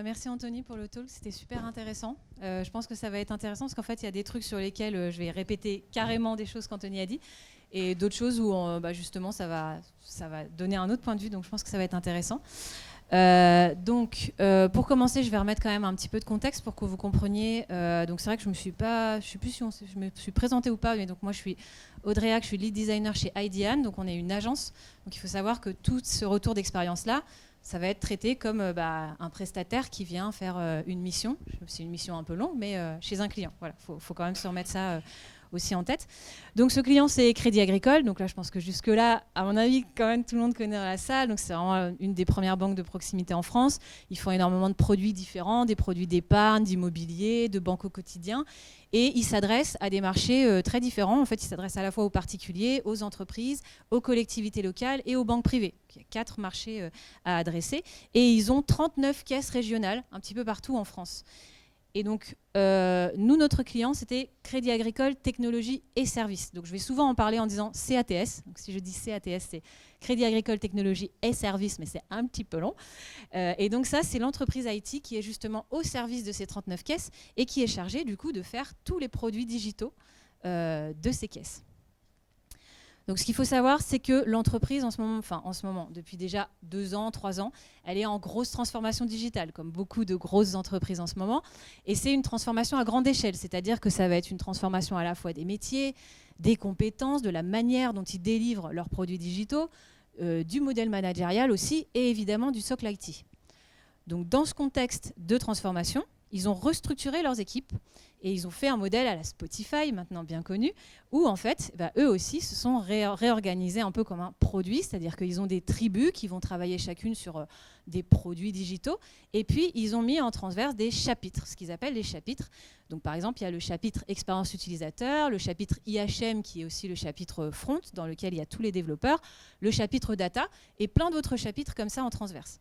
Merci Anthony pour le talk, c'était super intéressant. Je pense que ça va être intéressant parce qu'en fait, il y a des trucs sur lesquels je vais répéter carrément des choses qu'Anthony a dit et d'autres choses où justement ça va donner un autre point de vue, donc je pense que ça va être intéressant. Pour commencer, je vais remettre quand même un petit peu de contexte pour que vous compreniez. Donc c'est vrai que je sais plus si je me suis présentée ou pas, mais donc moi je suis Audrey Hack, je suis lead designer chez IDEAN, donc on est une agence. Donc il faut savoir que tout ce retour d'expérience-là, ça va être traité comme un prestataire qui vient faire une mission. C'est une mission un peu longue, mais chez un client. Voilà, faut quand même se remettre ça aussi en tête. Donc ce client, c'est Crédit Agricole. Donc là, je pense que jusque-là, à mon avis, quand même, tout le monde connaît la salle. Donc c'est vraiment une des premières banques de proximité en France. Ils font énormément de produits différents, des produits d'épargne, d'immobilier, de banque au quotidien. Et ils s'adressent à des marchés très différents. En fait, ils s'adressent à la fois aux particuliers, aux entreprises, aux collectivités locales et aux banques privées. Il y a 4 marchés à adresser. Et ils ont 39 caisses régionales, un petit peu partout en France. Et donc, nous, notre client, c'était Crédit Agricole Technologie et Services. Donc, je vais souvent en parler en disant CATS. Donc, si je dis CATS, c'est Crédit Agricole Technologie et Services, mais c'est un petit peu long. Et donc, ça, c'est l'entreprise IT qui est justement au service de ces 39 caisses et qui est chargée, du coup, de faire tous les produits digitaux de ces caisses. Donc ce qu'il faut savoir, c'est que l'entreprise, en ce moment, depuis déjà 2 ans, 3 ans, elle est en grosse transformation digitale, comme beaucoup de grosses entreprises en ce moment. Et c'est une transformation à grande échelle, c'est-à-dire que ça va être une transformation à la fois des métiers, des compétences, de la manière dont ils délivrent leurs produits digitaux, du modèle managérial aussi, et évidemment du socle IT. Donc dans ce contexte de transformation, ils ont restructuré leurs équipes et ils ont fait un modèle à la Spotify, maintenant bien connu, où en fait, eux aussi se sont réorganisés un peu comme un produit, c'est-à-dire qu'ils ont des tribus qui vont travailler chacune sur des produits digitaux, et puis ils ont mis en transverse des chapitres, ce qu'ils appellent les chapitres. Donc par exemple, il y a le chapitre expérience utilisateur, le chapitre IHM qui est aussi le chapitre front, dans lequel il y a tous les développeurs, le chapitre data, et plein d'autres chapitres comme ça en transverse.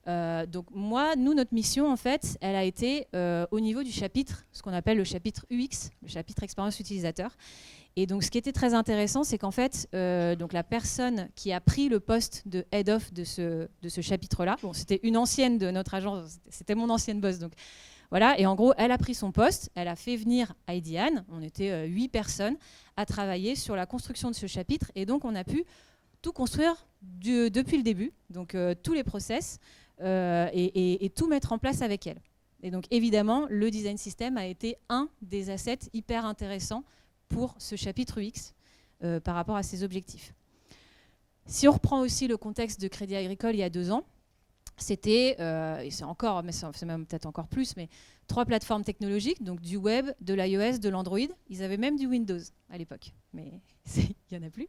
Donc nous, notre mission, en fait, elle a été au niveau du chapitre, ce qu'on appelle le chapitre UX, le chapitre expérience utilisateur. Et donc, ce qui était très intéressant, c'est qu'en fait, donc la personne qui a pris le poste de head of de ce chapitre-là, bon, c'était une ancienne de notre agence, c'était mon ancienne boss, donc voilà. Et en gros, elle a pris son poste, elle a fait venir IDEAN, on était 8 personnes à travailler sur la construction de ce chapitre, et donc on a pu tout construire depuis le début, donc tous les process, et tout mettre en place avec elle. Et donc évidemment, le design system a été un des assets hyper intéressants pour ce chapitre UX par rapport à ses objectifs. Si on reprend aussi le contexte de Crédit Agricole il y a 2 ans, c'était, et c'est même peut-être encore plus, mais 3 plateformes technologiques, donc du web, de l'iOS, de l'Android. Ils avaient même du Windows à l'époque, mais il n'y en a plus.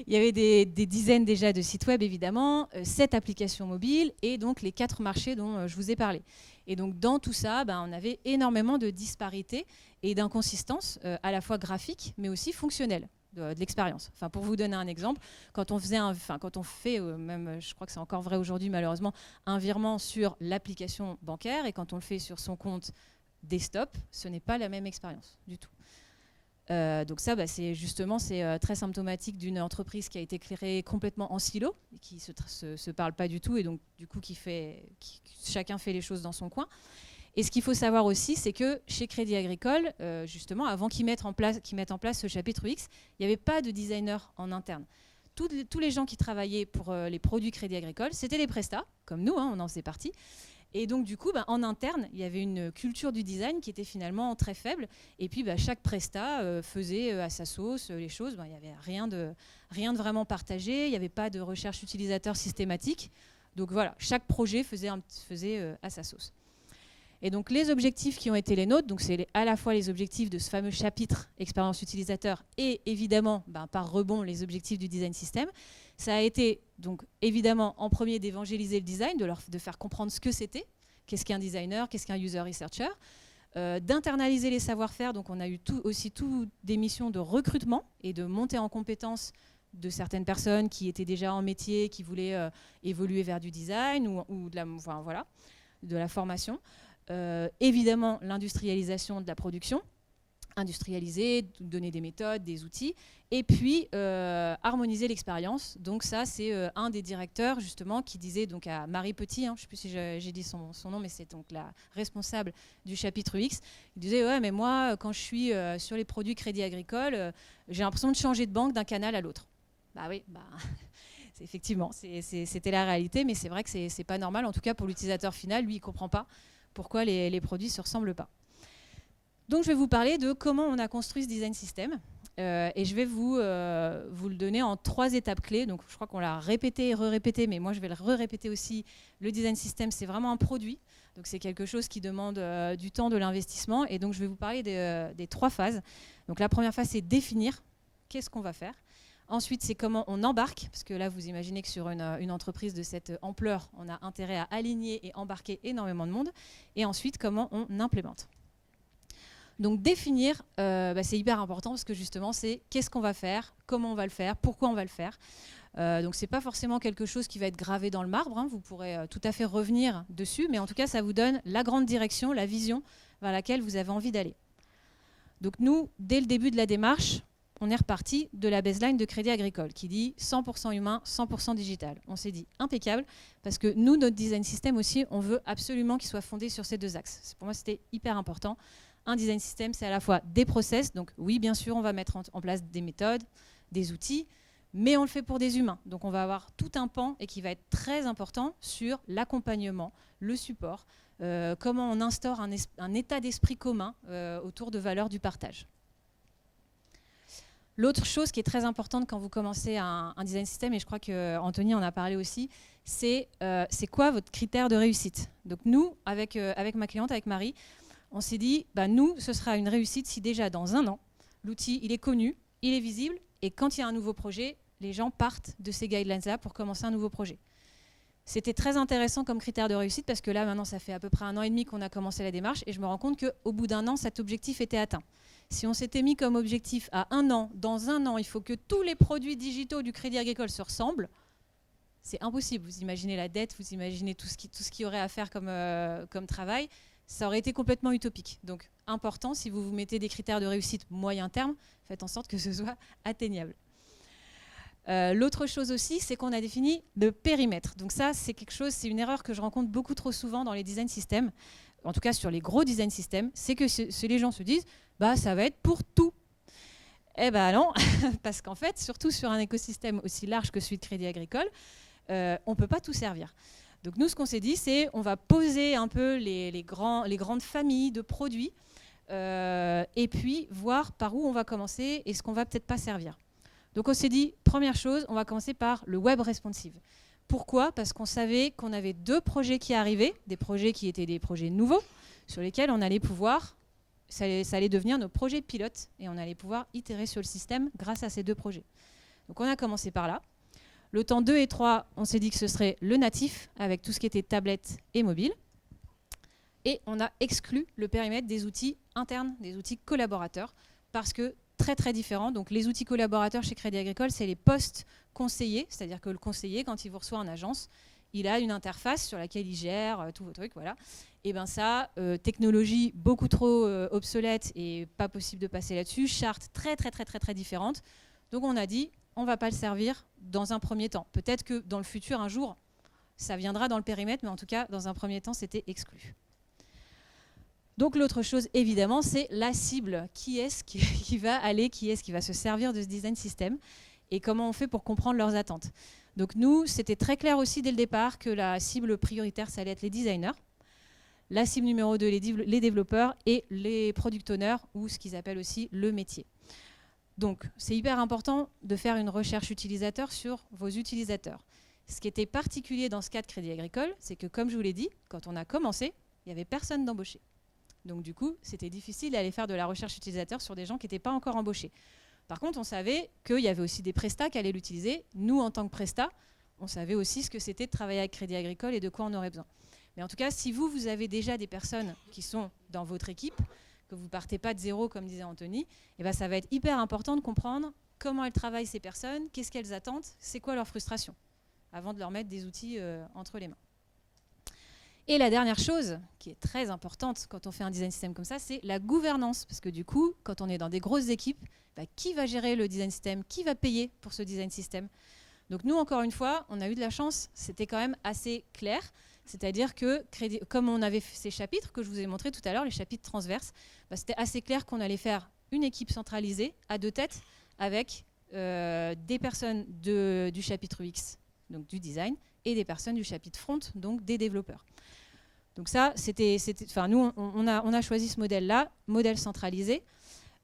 Il y avait des dizaines déjà de sites web, évidemment, 7 applications mobiles et donc les 4 marchés dont je vous ai parlé. Et donc dans tout ça, on avait énormément de disparités et d'inconsistances, à la fois graphiques, mais aussi fonctionnelles. De l'expérience. Enfin, pour vous donner un exemple, quand on fait, même je crois que c'est encore vrai aujourd'hui malheureusement, un virement sur l'application bancaire et quand on le fait sur son compte desktop, ce n'est pas la même expérience du tout. Donc ça, c'est très symptomatique d'une entreprise qui a été créée complètement en silo, et qui se parle pas du tout et donc du coup chacun fait les choses dans son coin. Et ce qu'il faut savoir aussi, c'est que chez Crédit Agricole, justement, avant qu'ils mettent en place ce chapitre UX, il n'y avait pas de designer en interne. Tous les gens qui travaillaient pour les produits Crédit Agricole, c'était des prestats, comme nous, on en faisait partie. Et donc, du coup, en interne, il y avait une culture du design qui était finalement très faible. Et puis, chaque prestat faisait à sa sauce les choses. Il n'y avait rien de vraiment partagé. Il n'y avait pas de recherche utilisateur systématique. Donc voilà, chaque projet faisait à sa sauce. Et donc les objectifs qui ont été les nôtres, donc c'est à la fois les objectifs de ce fameux chapitre expérience utilisateur et évidemment par rebond les objectifs du design system, ça a été donc évidemment en premier d'évangéliser le design, de faire comprendre ce que c'était, qu'est-ce qu'un designer, qu'est-ce qu'un user researcher, d'internaliser les savoir-faire, donc on a eu aussi des missions de recrutement et de montée en compétences de certaines personnes qui étaient déjà en métier, qui voulaient évoluer vers du design ou de la formation. Évidemment, l'industrialisation de la production, industrialiser, donner des méthodes, des outils, et puis harmoniser l'expérience. Donc ça, c'est un des directeurs justement qui disait donc à Marie Petit, je ne sais plus si j'ai dit son nom, mais c'est donc la responsable du chapitre UX. Il disait ouais, mais moi quand je suis sur les produits Crédit Agricole, j'ai l'impression de changer de banque d'un canal à l'autre. Bah oui, effectivement, c'était la réalité, mais c'est vrai que c'est pas normal. En tout cas pour l'utilisateur final, lui il comprend pas pourquoi les produits se ressemblent pas. Donc je vais vous parler de comment on a construit ce design system et je vais vous le donner en 3 étapes clés. Donc je crois qu'on l'a répété et re-répété, mais moi je vais le re-répéter aussi. Le design system, c'est vraiment un produit, donc c'est quelque chose qui demande du temps, de l'investissement, et donc je vais vous parler des 3 phases. Donc la première phase, c'est définir qu'est-ce qu'on va faire. Ensuite, c'est comment on embarque, parce que là, vous imaginez que sur une entreprise de cette ampleur, on a intérêt à aligner et embarquer énormément de monde. Et ensuite, comment on implémente. Donc définir, c'est hyper important parce que justement, c'est qu'est-ce qu'on va faire, comment on va le faire, pourquoi on va le faire. Donc c'est pas forcément quelque chose qui va être gravé dans le marbre, vous pourrez tout à fait revenir dessus, mais en tout cas, ça vous donne la grande direction, la vision vers laquelle vous avez envie d'aller. Donc nous, dès le début de la démarche, on est reparti de la baseline de Crédit Agricole qui dit 100% humain, 100% digital. On s'est dit impeccable parce que nous, notre design system aussi, on veut absolument qu'il soit fondé sur ces 2 axes. Pour moi, c'était hyper important. Un design system, c'est à la fois des process, donc oui, bien sûr, on va mettre en place des méthodes, des outils, mais on le fait pour des humains. Donc on va avoir tout un pan et qui va être très important sur l'accompagnement, le support, comment on instaure un état d'esprit commun autour de valeurs du partage. L'autre chose qui est très importante quand vous commencez un design system, et je crois qu'Anthony en a parlé aussi, c'est quoi votre critère de réussite. Donc nous, avec ma cliente, avec Marie, on s'est dit, nous, ce sera une réussite si déjà dans 1 an, l'outil, il est connu, il est visible, et quand il y a un nouveau projet, les gens partent de ces guidelines-là pour commencer un nouveau projet. C'était très intéressant comme critère de réussite parce que là, maintenant, ça fait à peu près 1 an et demi qu'on a commencé la démarche et je me rends compte qu'au bout d'1 an, cet objectif était atteint. Si on s'était mis comme objectif à 1 an, dans 1 an, il faut que tous les produits digitaux du Crédit Agricole se ressemblent, c'est impossible. Vous imaginez la dette, vous imaginez tout ce qu'il y aurait à faire comme travail. Ça aurait été complètement utopique. Donc, important, si vous vous mettez des critères de réussite moyen terme, faites en sorte que ce soit atteignable. L'autre chose aussi, c'est qu'on a défini le périmètre. Donc ça, c'est une erreur que je rencontre beaucoup trop souvent dans les design systems, en tout cas sur les gros design systems, c'est que les gens se disent « ça va être pour tout ». Eh ben non, parce qu'en fait, surtout sur un écosystème aussi large que celui de Crédit Agricole, on ne peut pas tout servir. Donc nous, ce qu'on s'est dit, c'est on va poser un peu les grandes familles de produits et puis voir par où on va commencer et ce qu'on va peut-être pas servir. Donc on s'est dit, première chose, on va commencer par le web responsive. Pourquoi? Parce qu'on savait qu'on avait 2 projets qui arrivaient, des projets qui étaient des projets nouveaux, sur lesquels on allait pouvoir, ça allait devenir nos projets pilotes et on allait pouvoir itérer sur le système grâce à ces 2 projets. Donc on a commencé par là. Le temps 2 et 3, on s'est dit que ce serait le natif, avec tout ce qui était tablette et mobile. Et on a exclu le périmètre des outils internes, des outils collaborateurs, parce que très très différents. Donc les outils collaborateurs chez Crédit Agricole, c'est les postes conseillers, c'est-à-dire que le conseiller, quand il vous reçoit en agence, il a une interface sur laquelle il gère tous vos trucs, voilà. Et bien ça, technologie beaucoup trop obsolète et pas possible de passer là-dessus, charte très très très très très différente. Donc on a dit, on ne va pas le servir dans un premier temps. Peut-être que dans le futur, un jour, ça viendra dans le périmètre, mais en tout cas, dans un premier temps, c'était exclu. Donc l'autre chose, évidemment, c'est la cible. Qui est-ce qui va aller, qui est-ce qui va se servir de ce design system et comment on fait pour comprendre leurs attentes. Donc nous, c'était très clair aussi dès le départ que la cible prioritaire, ça allait être les designers. La cible numéro 2, les développeurs et les product owners, ou ce qu'ils appellent aussi le métier. Donc, c'est hyper important de faire une recherche utilisateur sur vos utilisateurs. Ce qui était particulier dans ce cas de Crédit Agricole, c'est que, comme je vous l'ai dit, quand on a commencé, il n'y avait personne d'embauché. Donc, du coup, c'était difficile d'aller faire de la recherche utilisateur sur des gens qui n'étaient pas encore embauchés. Par contre, on savait qu'il y avait aussi des prestats qui allaient l'utiliser. Nous, en tant que prestats, on savait aussi ce que c'était de travailler avec Crédit Agricole et de quoi on aurait besoin. Mais en tout cas, si vous avez déjà des personnes qui sont dans votre équipe, que vous ne partez pas de zéro, comme disait Anthony, et ben ça va être hyper important de comprendre comment elles travaillent ces personnes, qu'est-ce qu'elles attendent, c'est quoi leur frustration, avant de leur mettre des outils entre les mains. Et la dernière chose, qui est très importante quand on fait un design system comme ça, c'est la gouvernance. Parce que du coup, quand on est dans des grosses équipes, qui va gérer le design system? Qui va payer pour ce design system? Donc nous, encore une fois, on a eu de la chance, c'était quand même assez clair. C'est-à-dire que, comme on avait ces chapitres que je vous ai montré tout à l'heure, les chapitres transverses, c'était assez clair qu'on allait faire une équipe centralisée à 2 têtes avec des personnes du chapitre UX, donc du design, et des personnes du chapitre front, donc des développeurs. Donc ça, nous, on a choisi ce modèle-là, modèle centralisé.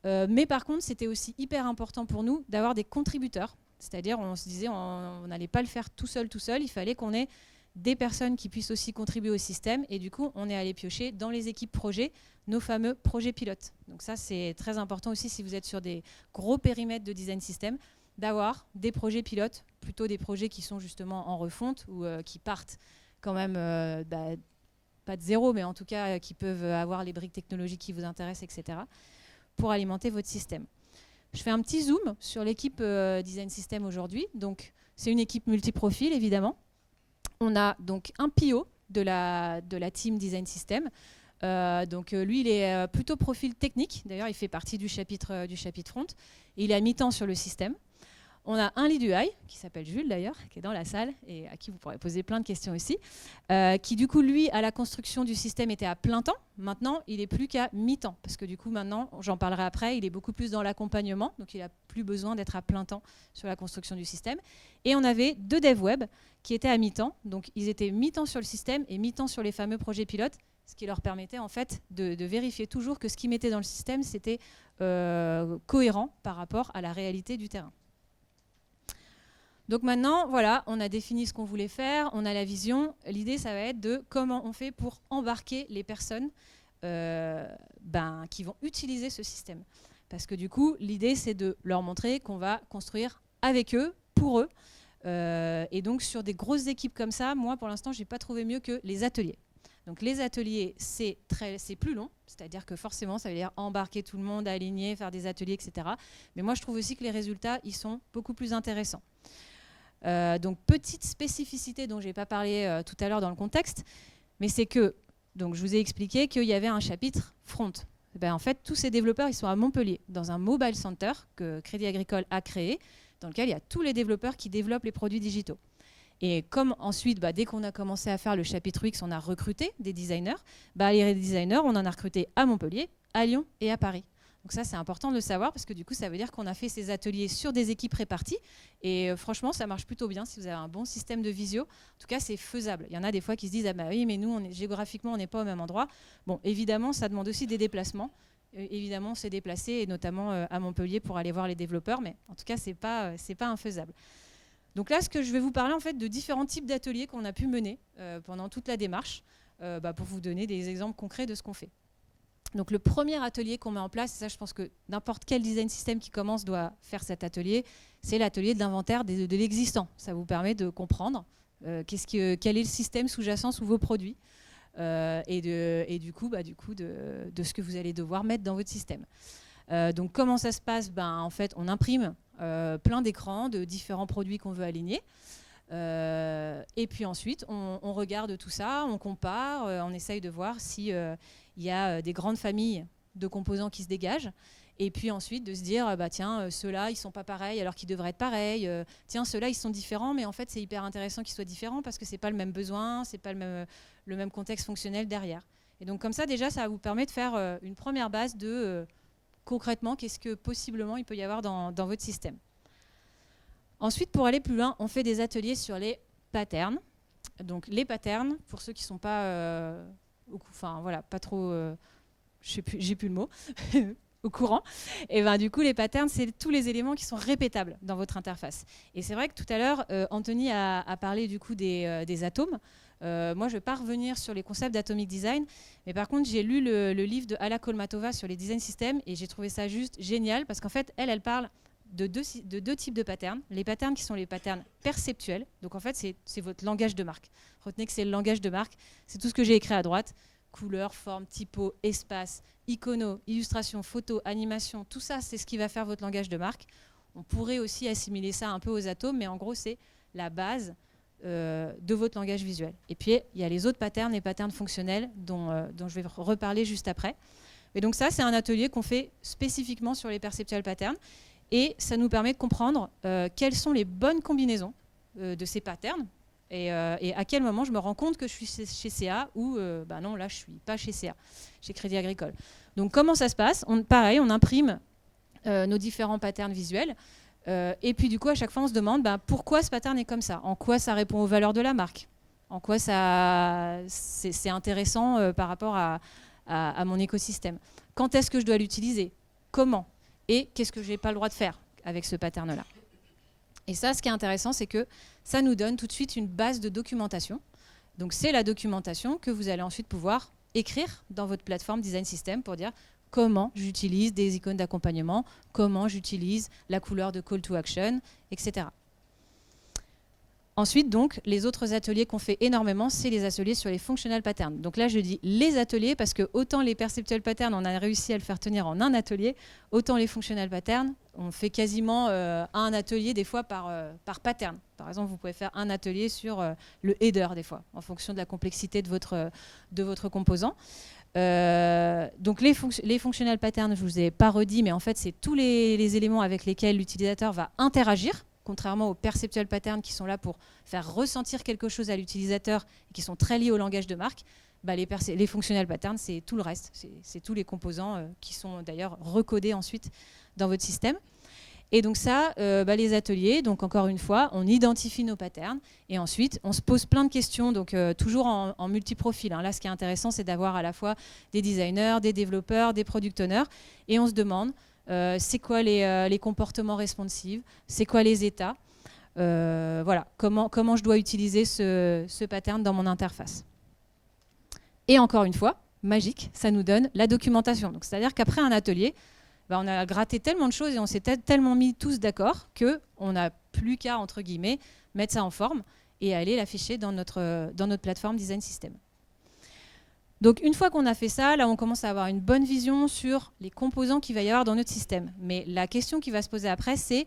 Mais par contre, c'était aussi hyper important pour nous d'avoir des contributeurs. C'est-à-dire, on se disait, on n'allait pas le faire tout seul. Il fallait qu'on ait des personnes qui puissent aussi contribuer au système. Et du coup, on est allé piocher dans les équipes projets nos fameux projets pilotes. Donc ça, c'est très important aussi si vous êtes sur des gros périmètres de design system, d'avoir des projets pilotes, plutôt des projets qui sont justement en refonte ou qui partent quand même pas de zéro, mais en tout cas qui peuvent avoir les briques technologiques qui vous intéressent, etc., pour alimenter votre système. Je fais un petit zoom sur l'équipe Design System aujourd'hui. Donc, c'est une équipe multiprofil, évidemment. On a donc un PO de la team Design System. Donc, lui, il est plutôt profil technique. D'ailleurs, il fait partie du chapitre front. Et il est à mi-temps sur le système. On a un lead UI, qui s'appelle Jules d'ailleurs, qui est dans la salle et à qui vous pourrez poser plein de questions aussi, qui du coup, lui, à la construction du système était à plein temps. Maintenant, il n'est plus qu'à mi-temps, parce que du coup, maintenant, j'en parlerai après, il est beaucoup plus dans l'accompagnement, donc il n'a plus besoin d'être à plein temps sur la construction du système. Et on avait 2 devs web qui étaient à mi-temps, donc ils étaient mi-temps sur le système et mi-temps sur les fameux projets pilotes, ce qui leur permettait en fait de vérifier toujours que ce qu'ils mettaient dans le système, c'était cohérent par rapport à la réalité du terrain. Donc maintenant, voilà, on a défini ce qu'on voulait faire, on a la vision. L'idée, ça va être de comment on fait pour embarquer les personnes qui vont utiliser ce système. Parce que du coup, l'idée, c'est de leur montrer qu'on va construire avec eux, pour eux. Et donc, sur des grosses équipes comme ça, moi, pour l'instant, je n'ai pas trouvé mieux que les ateliers. Donc, les ateliers, c'est plus long. C'est-à-dire que forcément, ça veut dire embarquer tout le monde, aligner, faire des ateliers, etc. Mais moi, je trouve aussi que les résultats, ils sont beaucoup plus intéressants. Donc, petite spécificité dont je n'ai pas parlé tout à l'heure dans le contexte, mais c'est que, donc je vous ai expliqué qu'il y avait un chapitre front. En fait, tous ces développeurs, ils sont à Montpellier, dans un mobile center que Crédit Agricole a créé, dans lequel il y a tous les développeurs qui développent les produits digitaux. Et comme ensuite, dès qu'on a commencé à faire le chapitre UX, on a recruté des designers, les designers, on en a recruté à Montpellier, à Lyon et à Paris. Donc ça, c'est important de le savoir parce que du coup, ça veut dire qu'on a fait ces ateliers sur des équipes réparties. Et franchement, ça marche plutôt bien si vous avez un bon système de visio. En tout cas, c'est faisable. Il y en a des fois qui se disent « Ah bah oui, mais nous, géographiquement, on n'est pas au même endroit. » Bon, évidemment, ça demande aussi des déplacements. Évidemment, on s'est déplacé, et notamment à Montpellier pour aller voir les développeurs. Mais en tout cas, c'est pas infaisable. Donc là, ce que je vais vous parler en fait de différents types d'ateliers qu'on a pu mener pendant toute la démarche pour vous donner des exemples concrets de ce qu'on fait. Donc le premier atelier qu'on met en place, et ça je pense que n'importe quel design system qui commence doit faire cet atelier, c'est l'atelier de l'inventaire de l'existant. Ça vous permet de comprendre quel est le système sous-jacent sous vos produits et du coup de ce que vous allez devoir mettre dans votre système. Donc comment ça se passe? En fait, on imprime plein d'écrans de différents produits qu'on veut aligner. Et puis ensuite, on regarde tout ça, on compare, on essaye de voir si il y a des grandes familles de composants qui se dégagent. Et puis ensuite, de se dire, tiens, ceux-là, ils ne sont pas pareils alors qu'ils devraient être pareils. Tiens, ceux-là, ils sont différents, mais en fait, c'est hyper intéressant qu'ils soient différents parce que ce n'est pas le même besoin, ce n'est pas le même contexte fonctionnel derrière. Et donc comme ça, déjà, ça vous permet de faire une première base de concrètement, qu'est-ce que possiblement il peut y avoir dans votre système. Ensuite, pour aller plus loin, on fait des ateliers sur les patterns. Donc les patterns, pour ceux qui ne sont pas, pas trop, j'ai plus le mot, au courant, et du coup les patterns, c'est tous les éléments qui sont répétables dans votre interface. Et c'est vrai que tout à l'heure, Anthony a parlé du coup des atomes. Moi, je ne vais pas revenir sur les concepts d'atomic design, mais par contre, j'ai lu le livre de Alla Kolmatova sur les design systems et j'ai trouvé ça juste génial parce qu'en fait, elle parle de deux types de patterns. Les patterns qui sont les patterns perceptuels. Donc en fait, c'est votre langage de marque. Retenez que c'est le langage de marque. C'est tout ce que j'ai écrit à droite. Couleur, forme, typo, espace, icono, illustration, photo, animation. Tout ça, c'est ce qui va faire votre langage de marque. On pourrait aussi assimiler ça un peu aux atomes, mais en gros, c'est la base de votre langage visuel. Et puis, il y a les autres patterns, les patterns fonctionnels dont je vais reparler juste après. Et donc ça, c'est un atelier qu'on fait spécifiquement sur les perceptual patterns. Et ça nous permet de comprendre quelles sont les bonnes combinaisons de ces patterns et à quel moment je me rends compte que je suis chez CA ou non, là, je ne suis pas chez CA, chez Crédit Agricole. Donc, comment ça se passe? Pareil, on imprime nos différents patterns visuels. Et puis, du coup, à chaque fois, on se demande pourquoi ce pattern est comme ça? En quoi ça répond aux valeurs de la marque? En quoi c'est intéressant par rapport à mon écosystème? Quand est-ce que je dois l'utiliser? Comment? Et qu'est-ce que je n'ai pas le droit de faire avec ce pattern-là? Et ça, ce qui est intéressant, c'est que ça nous donne tout de suite une base de documentation. Donc, c'est la documentation que vous allez ensuite pouvoir écrire dans votre plateforme Design System pour dire comment j'utilise des icônes d'accompagnement, comment j'utilise la couleur de Call to Action, etc. Ensuite, donc, les autres ateliers qu'on fait énormément, c'est les ateliers sur les functional patterns. Donc là, je dis les ateliers parce que autant les perceptual patterns, on a réussi à le faire tenir en un atelier, autant les functional patterns, on fait quasiment un atelier des fois par pattern. Par exemple, vous pouvez faire un atelier sur le header des fois, en fonction de la complexité de votre composant. Donc les functional patterns, je ne vous ai pas redit, mais en fait, c'est tous les éléments avec lesquels l'utilisateur va interagir, contrairement aux perceptual patterns qui sont là pour faire ressentir quelque chose à l'utilisateur et qui sont très liés au langage de marque. Les functional patterns, c'est tout le reste. C'est tous les composants qui sont d'ailleurs recodés ensuite dans votre système. Et donc ça, les ateliers, donc encore une fois, on identifie nos patterns et ensuite, on se pose plein de questions, donc toujours en multiprofil. Hein. Là, ce qui est intéressant, c'est d'avoir à la fois des designers, des développeurs, des product owners, et on se demande c'est quoi les comportements responsives, c'est quoi les états, voilà, comment je dois utiliser ce pattern dans mon interface. Et encore une fois, magique, ça nous donne la documentation. Donc, c'est-à-dire qu'après un atelier, on a gratté tellement de choses et on s'est tellement mis tous d'accord qu'on n'a plus qu'à, entre guillemets, mettre ça en forme et aller l'afficher dans notre plateforme Design System. Donc une fois qu'on a fait ça, là on commence à avoir une bonne vision sur les composants qu'il va y avoir dans notre système. Mais la question qui va se poser après, c'est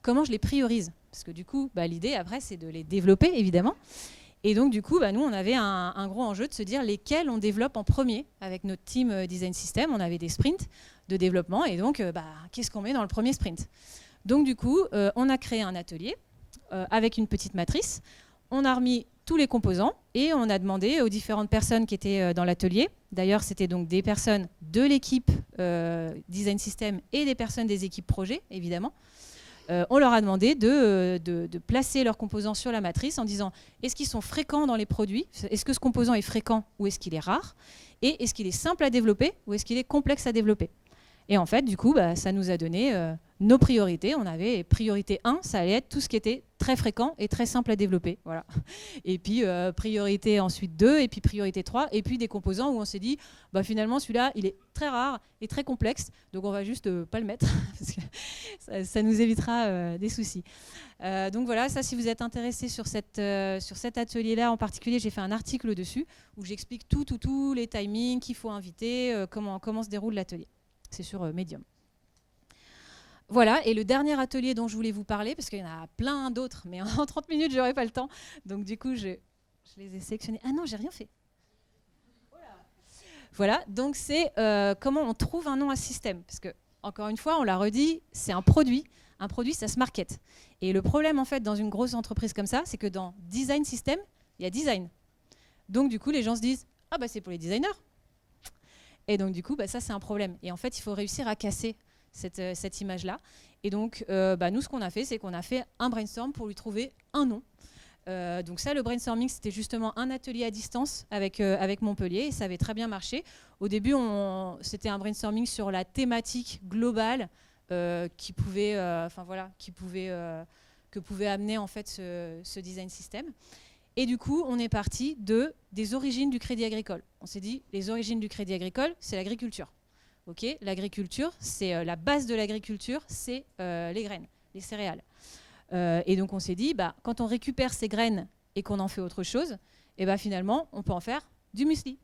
comment je les priorise? Parce que du coup, l'idée après, c'est de les développer, évidemment. Et donc du coup, nous, on avait un gros enjeu de se dire lesquels on développe en premier avec notre team Design System. On avait des sprints de développement et donc, qu'est-ce qu'on met dans le premier sprint? Donc du coup, on a créé un atelier avec une petite matrice. On a remis tous les composants et on a demandé aux différentes personnes qui étaient dans l'atelier, d'ailleurs c'était donc des personnes de l'équipe Design System et des personnes des équipes projet, évidemment, on leur a demandé de placer leurs composants sur la matrice en disant est-ce qu'ils sont fréquents dans les produits, est-ce que ce composant est fréquent ou est-ce qu'il est rare, et est-ce qu'il est simple à développer ou est-ce qu'il est complexe à développer. Et en fait, du coup, ça nous a donné nos priorités. On avait priorité 1, ça allait être tout ce qui était très fréquent et très simple à développer. Voilà. Et puis, priorité ensuite 2, et puis priorité 3, et puis des composants où on s'est dit, finalement, celui-là, il est très rare et très complexe, donc on va juste pas le mettre, parce que ça nous évitera des soucis. Donc voilà, ça, si vous êtes intéressé sur cet atelier-là en particulier, j'ai fait un article dessus où j'explique tous les timings qu'il faut inviter, comment se déroule l'atelier. C'est sur Medium. Voilà, et le dernier atelier dont je voulais vous parler, parce qu'il y en a plein d'autres, mais en 30 minutes, je n'aurai pas le temps. Donc du coup, je les ai sélectionnés. Ah non, j'ai rien fait. Voilà, donc c'est comment on trouve un nom à système. Parce que, encore une fois, on l'a redit, c'est un produit. Un produit, ça se market. Et le problème, en fait, dans une grosse entreprise comme ça, c'est que dans Design System, il y a design. Donc du coup, les gens se disent « Ah c'est pour les designers ». Et donc, du coup, ça, c'est un problème. Et en fait, il faut réussir à casser cette image-là. Et donc, nous, ce qu'on a fait, c'est qu'on a fait un brainstorm pour lui trouver un nom. Donc ça, le brainstorming, c'était justement un atelier à distance avec Montpellier. Et ça avait très bien marché. Au début, c'était un brainstorming sur la thématique globale que pouvait amener en fait ce design system. Et du coup, on est parti des origines du Crédit Agricole. On s'est dit, les origines du Crédit Agricole, c'est l'agriculture. Okay, l'agriculture, c'est la base de l'agriculture, c'est les graines, les céréales. Et donc, on s'est dit, quand on récupère ces graines et qu'on en fait autre chose, finalement, on peut en faire du muesli.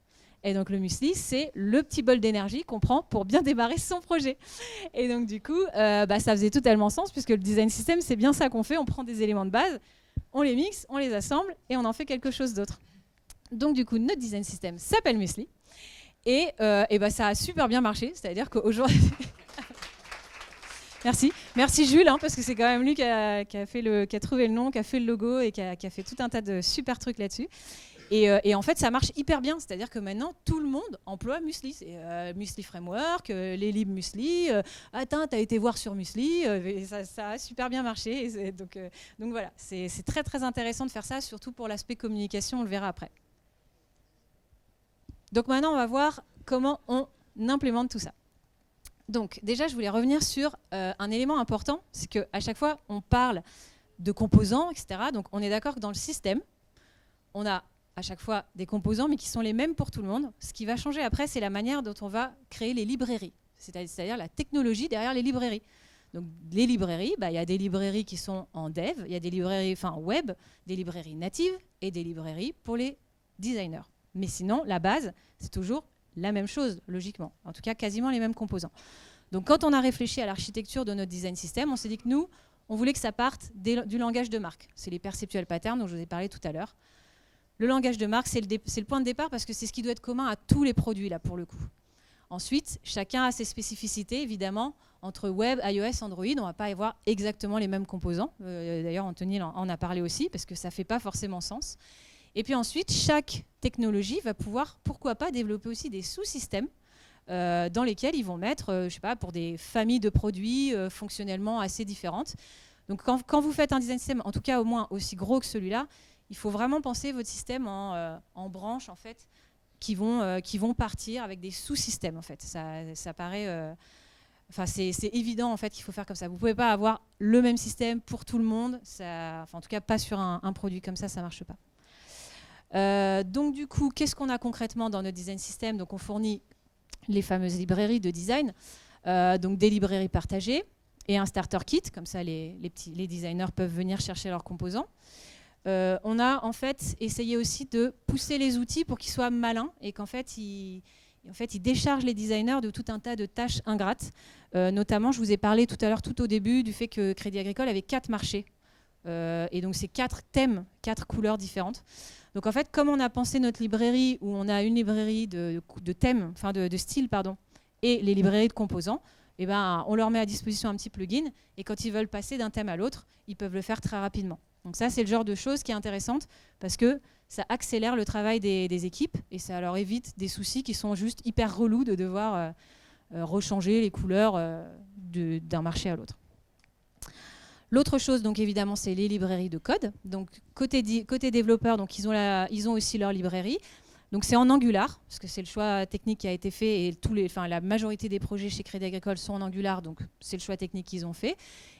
Et donc, le muesli, c'est le petit bol d'énergie qu'on prend pour bien démarrer son projet. Et donc, du coup, ça faisait totalement sens, puisque le design system, c'est bien ça qu'on fait. On prend des éléments de base, on les mixe, on les assemble et on en fait quelque chose d'autre. Donc du coup, notre design system s'appelle Musli. Et bah, ça a super bien marché, c'est-à-dire qu'aujourd'hui... Merci Jules, hein, parce que c'est quand même lui qui a trouvé le nom, qui a fait le logo et qui a fait tout un tas de super trucs là-dessus. Et en fait, ça marche hyper bien, c'est-à-dire que maintenant, tout le monde emploie Musli. C'est Musli Framework, les libs Musli, attends, t'as été voir sur Musli, et ça a super bien marché. Donc voilà, c'est très très intéressant de faire ça, surtout pour l'aspect communication, on le verra après. Donc maintenant, on va voir comment on implémente tout ça. Donc déjà, je voulais revenir sur un élément important, c'est qu'à chaque fois, on parle de composants, etc. Donc on est d'accord que dans le système, on a à chaque fois des composants, mais qui sont les mêmes pour tout le monde. Ce qui va changer après, c'est la manière dont on va créer les librairies, c'est-à-dire la technologie derrière les librairies. Donc les librairies, il y a des librairies qui sont en dev, il y a des librairies web, des librairies natives et des librairies pour les designers. Mais sinon, la base, c'est toujours la même chose, logiquement. En tout cas, quasiment les mêmes composants. Donc quand on a réfléchi à l'architecture de notre design system, on s'est dit que nous, on voulait que ça parte du langage de marque. C'est les perceptual patterns dont je vous ai parlé tout à l'heure. Le langage de marque, c'est le point de départ parce que c'est ce qui doit être commun à tous les produits, là, pour le coup. Ensuite, chacun a ses spécificités, évidemment. Entre web, iOS, Android, on ne va pas avoir exactement les mêmes composants. D'ailleurs, Anthony en a parlé aussi, parce que ça ne fait pas forcément sens. Et puis ensuite, chaque technologie va pouvoir, pourquoi pas, développer aussi des sous-systèmes dans lesquels ils vont mettre, je sais pas, pour des familles de produits fonctionnellement assez différentes. Donc quand vous faites un design system, en tout cas au moins aussi gros que celui-là, il faut vraiment penser votre système en branches, en fait, qui vont partir avec des sous-systèmes, en fait. Ça paraît... Enfin, c'est évident, en fait, qu'il faut faire comme ça. Vous ne pouvez pas avoir le même système pour tout le monde. En tout cas, pas sur un produit comme ça ne marche pas. Donc du coup, qu'est-ce qu'on a concrètement dans notre design system? Donc on fournit les fameuses librairies de design, donc des librairies partagées et un starter kit, comme ça les designers peuvent venir chercher leurs composants. On a en fait essayé aussi de pousser les outils pour qu'ils soient malins et qu'en fait ils déchargent les designers de tout un tas de tâches ingrates. Notamment, je vous ai parlé tout à l'heure, tout au début, du fait que Crédit Agricole avait 4 marchés. Et donc c'est 4 thèmes, 4 couleurs différentes. Donc en fait, comme on a pensé notre librairie, où on a une librairie de thèmes, enfin de styles, pardon, et les librairies de composants, eh ben, on leur met à disposition un petit plugin, et quand ils veulent passer d'un thème à l'autre, ils peuvent le faire très rapidement. Donc ça, c'est le genre de chose qui est intéressante, parce que ça accélère le travail des équipes, et ça leur évite des soucis qui sont juste hyper relous de devoir rechanger les couleurs d'un marché à l'autre. L'autre chose, donc évidemment, c'est les librairies de code. Donc côté développeur, donc ils ont aussi leur librairie. Donc c'est en Angular, parce que c'est le choix technique qui a été fait et la majorité des projets chez Crédit Agricole sont en Angular, donc c'est le choix technique qu'ils ont fait.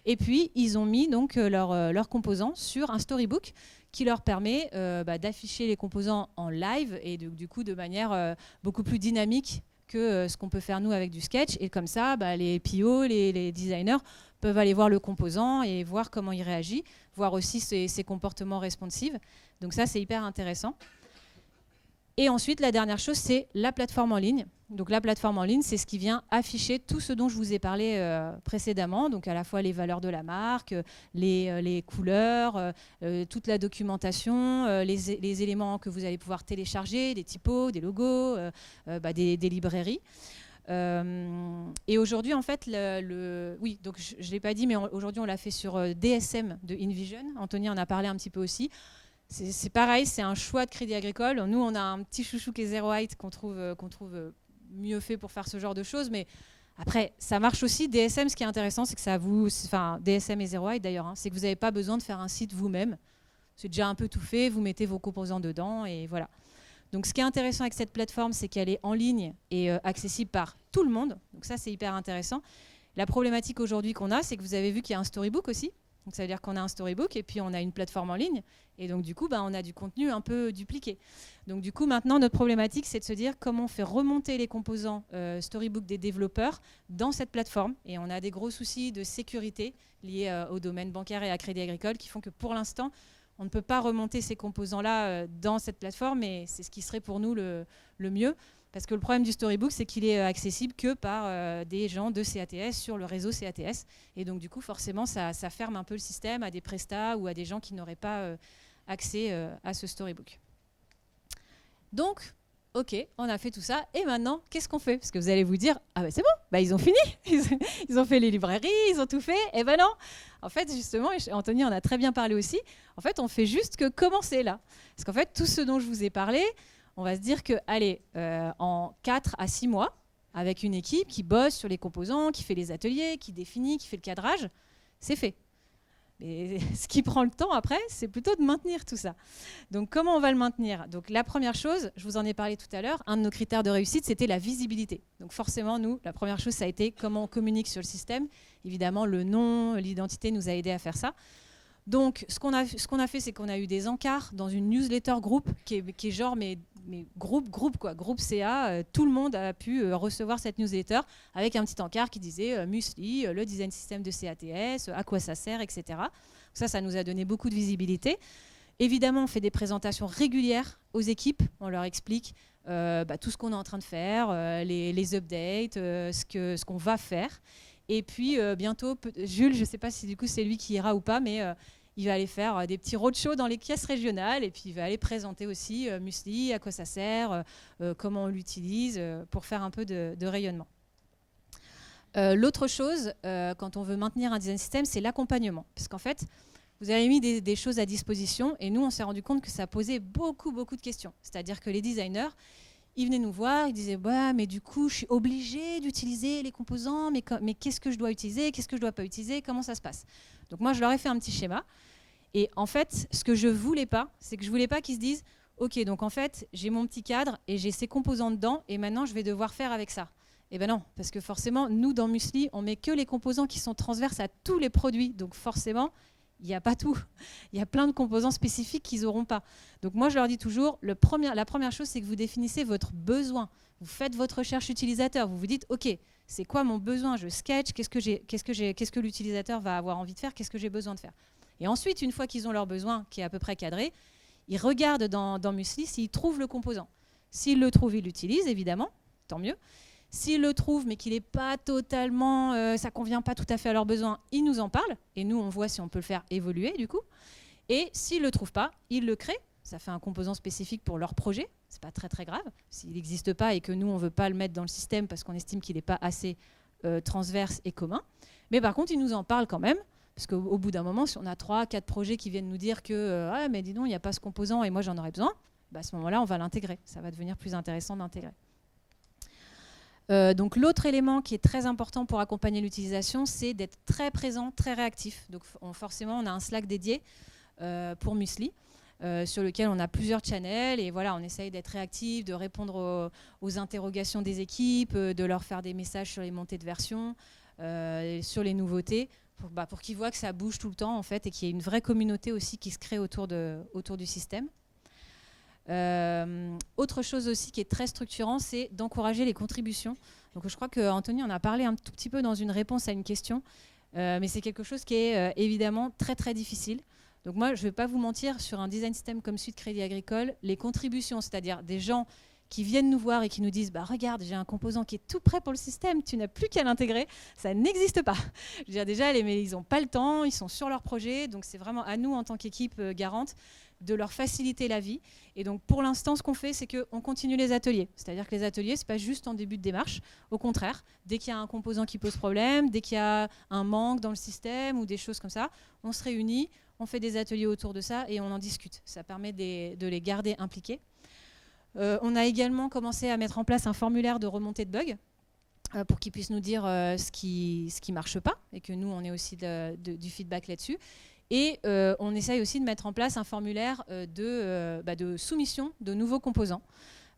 Et puis ils ont mis donc leurs composants sur un storybook qui leur permet d'afficher les composants en live et du coup de manière beaucoup plus dynamique que ce qu'on peut faire nous avec du sketch. Et comme ça, les PO, les designers peuvent aller voir le composant et voir comment il réagit, voir aussi ses comportements responsives. Donc ça, c'est hyper intéressant. Et ensuite, la dernière chose, c'est la plateforme en ligne. Donc la plateforme en ligne, c'est ce qui vient afficher tout ce dont je vous ai parlé précédemment, donc à la fois les valeurs de la marque, les couleurs, toute la documentation, les éléments que vous allez pouvoir télécharger, des typos, des logos, des librairies. Et aujourd'hui, en fait, oui, donc je ne l'ai pas dit, mais aujourd'hui, on l'a fait sur DSM de InVision. Anthony en a parlé un petit peu aussi. C'est pareil, c'est un choix de Crédit Agricole. Nous, on a un petit chouchou qui est Zero Height qu'on trouve mieux fait pour faire ce genre de choses. Mais après, ça marche aussi. DSM, ce qui est intéressant, c'est que DSM et Zero Height d'ailleurs, hein, c'est que vous n'avez pas besoin de faire un site vous-même. C'est déjà un peu tout fait. Vous mettez vos composants dedans et voilà. Donc, ce qui est intéressant avec cette plateforme, c'est qu'elle est en ligne et accessible par tout le monde. Donc ça, c'est hyper intéressant. La problématique aujourd'hui qu'on a, c'est que vous avez vu qu'il y a un storybook aussi. Donc ça veut dire qu'on a un storybook et puis on a une plateforme en ligne. Et donc du coup, on a du contenu un peu dupliqué. Donc du coup, maintenant, notre problématique, c'est de se dire comment on fait remonter les composants storybook des développeurs dans cette plateforme. Et on a des gros soucis de sécurité liés au domaine bancaire et à Crédit Agricole qui font que pour l'instant, on ne peut pas remonter ces composants-là dans cette plateforme. Et c'est ce qui serait pour nous le mieux. Parce que le problème du Storybook, c'est qu'il est accessible que par des gens de CATS sur le réseau CATS. Et donc, du coup, forcément, ça ferme un peu le système à des prestats ou à des gens qui n'auraient pas accès à ce Storybook. Donc, ok, on a fait tout ça. Et maintenant, qu'est-ce qu'on fait? Parce que vous allez vous dire, ah ben c'est bon, bah, ils ont fini. Ils ont fait les librairies, ils ont tout fait. Et ben non. En fait, justement, et Anthony en a très bien parlé aussi, en fait, on fait juste que commencer là. Parce qu'en fait, tout ce dont je vous ai parlé, on va se dire que, allez, en 4 à 6 mois, avec une équipe qui bosse sur les composants, qui fait les ateliers, qui définit, qui fait le cadrage, c'est fait. Mais ce qui prend le temps après, c'est plutôt de maintenir tout ça. Donc comment on va le maintenir? Donc la première chose, je vous en ai parlé tout à l'heure, un de nos critères de réussite, c'était la visibilité. Donc forcément, nous, la première chose, ça a été comment on communique sur le système. Évidemment, le nom, l'identité nous a aidé à faire ça. Donc, ce qu'on a fait, c'est qu'on a eu des encarts dans une newsletter groupe qui est genre, mais groupe quoi, groupe CA. Tout le monde a pu recevoir cette newsletter avec un petit encart qui disait Musli, le design system de CATS, à quoi ça sert, etc. Ça nous a donné beaucoup de visibilité. Évidemment, on fait des présentations régulières aux équipes. On leur explique tout ce qu'on est en train de faire, les updates, ce qu'on va faire. Et puis bientôt, Jules, je ne sais pas si du coup c'est lui qui ira ou pas, mais il va aller faire des petits roadshows dans les caisses régionales et puis il va aller présenter aussi Musli, à quoi ça sert, comment on l'utilise, pour faire un peu de rayonnement. L'autre chose, quand on veut maintenir un design system, c'est l'accompagnement. Parce qu'en fait, vous avez mis des choses à disposition et nous, on s'est rendu compte que ça posait beaucoup de questions. C'est-à-dire que les designers, ils venaient nous voir, ils disaient bah, mais du coup, je suis obligé d'utiliser les composants, mais qu'est-ce que je dois utiliser, qu'est-ce que je ne dois pas utiliser, comment ça se passe? Donc moi, je leur ai fait un petit schéma. Et en fait, ce que je ne voulais pas, c'est que je ne voulais pas qu'ils se disent ok, donc en fait, j'ai mon petit cadre et j'ai ces composants dedans et maintenant, je vais devoir faire avec ça. Eh bien non, parce que forcément, nous, dans Musli, on met que les composants qui sont transverses à tous les produits. Donc forcément, il n'y a pas tout. Il y a plein de composants spécifiques qu'ils n'auront pas. Donc moi, je leur dis toujours, la première chose, c'est que vous définissez votre besoin. Vous faites votre recherche utilisateur. Vous vous dites, OK, c'est quoi mon besoin? Je sketch, qu'est-ce que l'utilisateur va avoir envie de faire? Qu'est-ce que j'ai besoin de faire? Et ensuite, une fois qu'ils ont leur besoin, qui est à peu près cadré, ils regardent dans Musli s'ils trouvent le composant. S'ils le trouvent, ils l'utilisent, évidemment, tant mieux. S'ils le trouvent, mais qu'il n'est pas totalement, ça ne convient pas tout à fait à leurs besoins, ils nous en parlent. Et nous, on voit si on peut le faire évoluer, du coup. Et s'ils ne le trouvent pas, ils le créent. Ça fait un composant spécifique pour leur projet. Ce n'est pas très grave. S'il n'existe pas et que nous, on ne veut pas le mettre dans le système parce qu'on estime qu'il n'est pas assez transverse et commun. Mais par contre, ils nous en parlent quand même. Parce qu'au bout d'un moment, si on a 3-4 projets qui viennent nous dire que ah, mais dis donc, il n'y a pas ce composant et moi, j'en aurais besoin, bah, à ce moment-là, on va l'intégrer. Ça va devenir plus intéressant d'intégrer. Donc l'autre élément qui est très important pour accompagner l'utilisation, c'est d'être très présent, très réactif. Donc forcément, on a un Slack dédié pour Musli, sur lequel on a plusieurs channels. Et voilà, on essaye d'être réactif, de répondre aux interrogations des équipes, de leur faire des messages sur les montées de version, sur les nouveautés, pour qu'ils voient que ça bouge tout le temps en fait, et qu'il y ait une vraie communauté aussi qui se crée autour du système. Autre chose aussi qui est très structurant, c'est d'encourager les contributions. Donc je crois qu'Anthony en a parlé un tout petit peu dans une réponse à une question, mais c'est quelque chose qui est évidemment très difficile. Donc moi, je ne vais pas vous mentir, sur un design system comme celui de Crédit Agricole, les contributions, c'est-à-dire des gens qui viennent nous voir et qui nous disent bah, « Regarde, j'ai un composant qui est tout prêt pour le système, tu n'as plus qu'à l'intégrer », ça n'existe pas. Je veux dire, déjà, ils n'ont pas le temps, ils sont sur leur projet, donc c'est vraiment à nous, en tant qu'équipe garante, de leur faciliter la vie. Et donc, pour l'instant, ce qu'on fait, c'est qu'on continue les ateliers. C'est-à-dire que les ateliers, ce n'est pas juste en début de démarche. Au contraire, dès qu'il y a un composant qui pose problème, dès qu'il y a un manque dans le système ou des choses comme ça, on se réunit, on fait des ateliers autour de ça et on en discute. Ça permet de les garder impliqués. On a également commencé à mettre en place un formulaire de remontée de bugs pour qu'ils puissent nous dire ce qui marche pas et que nous, on ait aussi du feedback là-dessus. Et on essaye aussi de mettre en place un formulaire de soumission de nouveaux composants.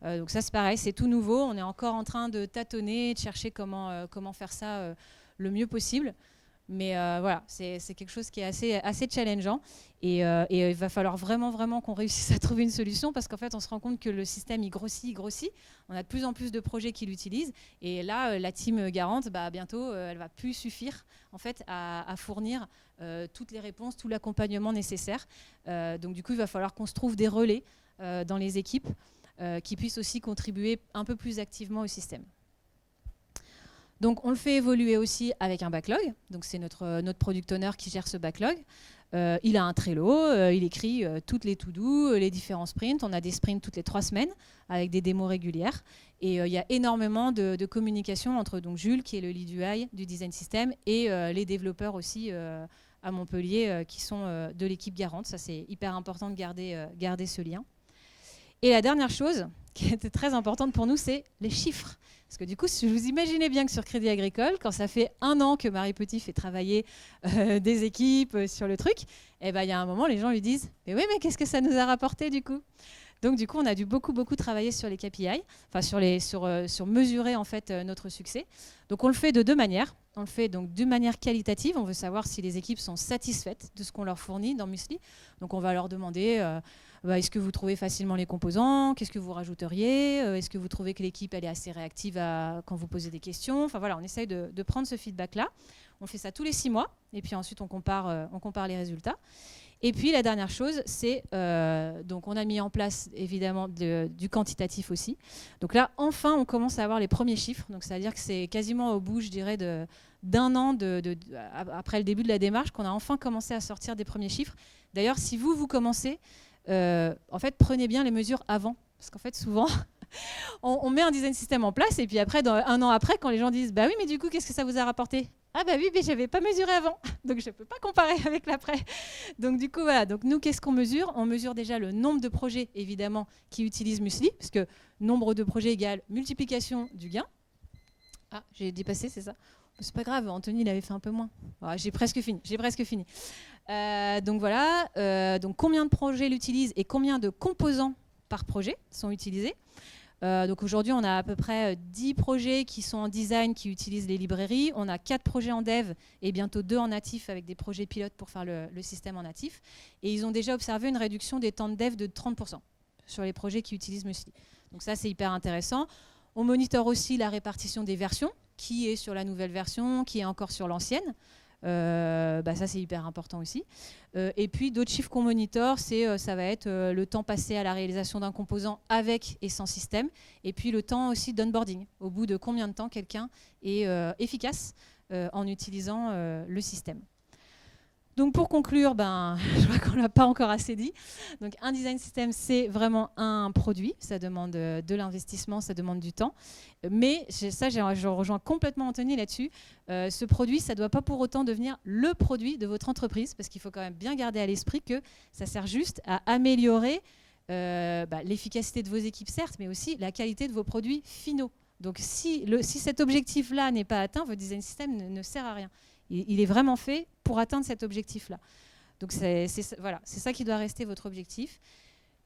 Donc ça, c'est pareil, c'est tout nouveau. On est encore en train de tâtonner, de chercher comment faire ça le mieux possible. Mais voilà, c'est quelque chose qui est assez challengeant. Et il va falloir vraiment qu'on réussisse à trouver une solution parce qu'en fait, on se rend compte que le système, il grossit. On a de plus en plus de projets qui l'utilisent. Et là, la team garante, bientôt, elle ne va plus suffire en fait, à fournir toutes les réponses, tout l'accompagnement nécessaire. Donc du coup, il va falloir qu'on se trouve des relais dans les équipes. qui puissent aussi contribuer un peu plus activement au système. Donc on le fait évoluer aussi avec un backlog. Donc c'est notre product owner qui gère ce backlog. Il a un Trello, il écrit toutes les to-do, les différents sprints. On a des sprints toutes les 3 semaines avec des démos régulières. Et il y a énormément de communication entre donc, Jules, qui est le lead UI du design system, et les développeurs aussi à Montpellier, qui sont de l'équipe Garante. Ça, c'est hyper important de garder ce lien. Et la dernière chose qui était très importante pour nous, c'est les chiffres. Parce que du coup, si vous imaginez bien que sur Crédit Agricole, quand ça fait 1 an que Marie Petit fait travailler des équipes sur le truc, eh ben, y a un moment, les gens lui disent « Mais oui, mais qu'est-ce que ça nous a rapporté du coup ?» Donc du coup, on a dû beaucoup travailler sur les KPI, enfin sur mesurer en fait notre succès. Donc on le fait de 2 manières. On le fait donc d'une manière qualitative. On veut savoir si les équipes sont satisfaites de ce qu'on leur fournit dans Musli. Donc on va leur demander est-ce que vous trouvez facilement les composants? Qu'est-ce que vous rajouteriez? Est-ce que vous trouvez que l'équipe elle est assez réactive quand vous posez des questions? Enfin voilà, on essaye de prendre ce feedback-là. On fait ça tous les 6 mois et puis ensuite on compare les résultats. Et puis la dernière chose, c'est donc on a mis en place évidemment du quantitatif aussi. Donc là, enfin, on commence à avoir les premiers chiffres. Donc c'est-à-dire que c'est quasiment au bout, je dirais, d'un an après le début de la démarche qu'on a enfin commencé à sortir des premiers chiffres. D'ailleurs, si vous commencez, en fait, prenez bien les mesures avant, parce qu'en fait, souvent, on met un design system en place et puis après, 1 an après, quand les gens disent, bah oui, mais du coup, qu'est-ce que ça vous a rapporté? Ah bah oui, mais j'avais pas mesuré avant, donc je peux pas comparer avec l'après. Donc du coup voilà, donc nous qu'est-ce qu'on mesure? On mesure déjà le nombre de projets évidemment qui utilisent Musli, parce que nombre de projets égale multiplication du gain. Ah, j'ai dépassé, c'est ça? C'est pas grave, Anthony il avait fait un peu moins. Voilà, j'ai presque fini. Donc voilà, donc combien de projets l'utilisent et combien de composants par projet sont utilisés. Donc aujourd'hui, on a à peu près 10 projets qui sont en design, qui utilisent les librairies. On a 4 projets en dev et bientôt 2 en natif avec des projets pilotes pour faire le système en natif. Et ils ont déjà observé une réduction des temps de dev de 30% sur les projets qui utilisent Musli. Donc ça, c'est hyper intéressant. On monitore aussi la répartition des versions, qui est sur la nouvelle version, qui est encore sur l'ancienne. Ça c'est hyper important aussi. Et puis d'autres chiffres qu'on monitore, ça va être le temps passé à la réalisation d'un composant avec et sans système, et puis le temps aussi d'onboarding, au bout de combien de temps quelqu'un est efficace en utilisant le système. Donc pour conclure, je vois qu'on ne l'a pas encore assez dit. Donc un design system, c'est vraiment un produit. Ça demande de l'investissement, ça demande du temps. Mais je rejoins complètement Anthony là-dessus. Ce produit, ça ne doit pas pour autant devenir le produit de votre entreprise, parce qu'il faut quand même bien garder à l'esprit que ça sert juste à améliorer l'efficacité de vos équipes, certes, mais aussi la qualité de vos produits finaux. Donc si cet objectif-là n'est pas atteint, votre design system ne sert à rien. Il est vraiment fait pour atteindre cet objectif-là. Donc c'est ça qui doit rester votre objectif.